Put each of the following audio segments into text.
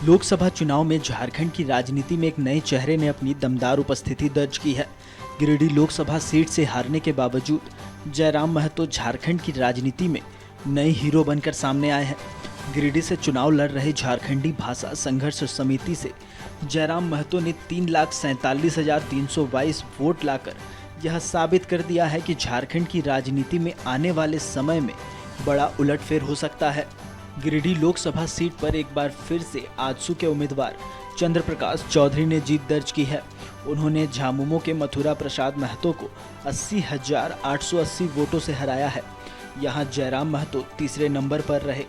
लोकसभा चुनाव में झारखंड की राजनीति में एक नए चेहरे ने अपनी दमदार उपस्थिति दर्ज की है। गिरिडीह लोकसभा सीट से हारने के बावजूद जयराम महतो झारखंड की राजनीति में नए हीरो बनकर सामने आए हैं। गिरिडीह से चुनाव लड़ रहे झारखंडी भाषा संघर्ष समिति से जयराम महतो ने 3,47,322 वोट लाकर यह साबित कर दिया है कि झारखंड की राजनीति में आने वाले समय में बड़ा उलटफेर हो सकता है। गिरिडीह लोकसभा सीट पर एक बार फिर से आजसू के उम्मीदवार चंद्र प्रकाश चौधरी ने जीत दर्ज की है। उन्होंने झामुमो के मथुरा प्रसाद महतो को 80,880 वोटों से हराया है। यहां जयराम महतो तीसरे नंबर पर रहे,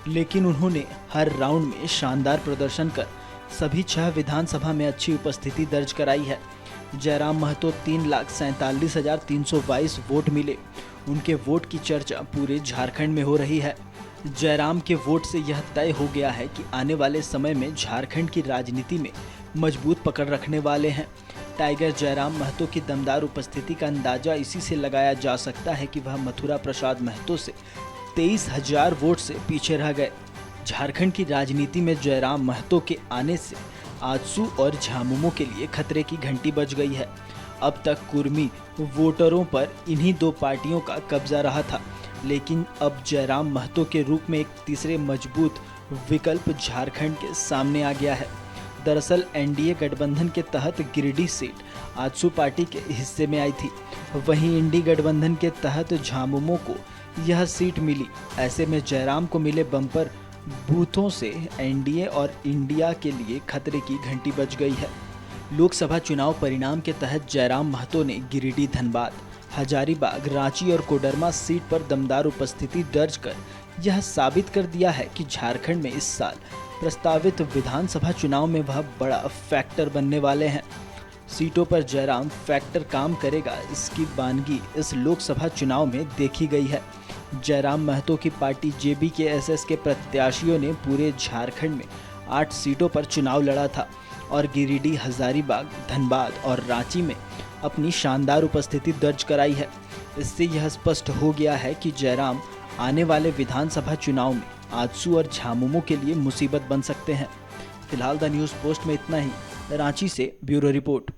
लेकिन उन्होंने हर राउंड में शानदार प्रदर्शन कर सभी 6 विधानसभा में अच्छी उपस्थिति दर्ज कराई है। जयराम महतो 3,47,322 वोट मिले। उनके वोट की चर्चा पूरे झारखंड में हो रही है। जयराम के वोट से यह तय हो गया है कि आने वाले समय में झारखंड की राजनीति में मजबूत पकड़ रखने वाले हैं। टाइगर जयराम महतो की दमदार उपस्थिति का अंदाजा इसी से लगाया जा सकता है कि वह मथुरा प्रसाद महतो से 23,000 वोट से पीछे रह गए। झारखंड की राजनीति में जयराम महतो के आने से आजसू और झामुमो के लिए खतरे की घंटी बज गई है। अब तक कुर्मी वोटरों पर इन्हीं दो पार्टियों का कब्जा रहा था, लेकिन अब जयराम महतो के रूप में एक तीसरे मजबूत विकल्प झारखंड के सामने आ गया है। दरअसल एनडीए गठबंधन के तहत गिरिडीह सीट आजसू पार्टी के हिस्से में आई थी। वहीं इंडी गठबंधन के तहत झामुमो को यह सीट मिली। ऐसे में जयराम को मिले बम्पर बूथों से एनडीए और इंडिया के लिए खतरे की घंटी बज गई है। लोकसभा चुनाव परिणाम के तहत जयराम महतो ने गिरिडीह, धनबाद, हजारीबाग, रांची और कोडरमा सीट पर दमदार उपस्थिति दर्ज कर यह साबित कर दिया है कि झारखंड में इस साल प्रस्तावित विधानसभा चुनाव में वह बड़ा फैक्टर बनने वाले हैं। सीटों पर जयराम फैक्टर काम करेगा, इसकी बानगी इस लोकसभा चुनाव में देखी गई है। जयराम महतो की पार्टी JBKSS के प्रत्याशियों ने पूरे झारखंड में 8 सीटों पर चुनाव लड़ा था और गिरिडीह, हजारीबाग, धनबाद और रांची में अपनी शानदार उपस्थिति दर्ज कराई है। इससे यह स्पष्ट हो गया है कि जयराम आने वाले विधानसभा चुनाव में आजसू और झामुमो के लिए मुसीबत बन सकते हैं। फिलहाल द न्यूज़ पोस्ट में इतना ही। रांची से ब्यूरो रिपोर्ट।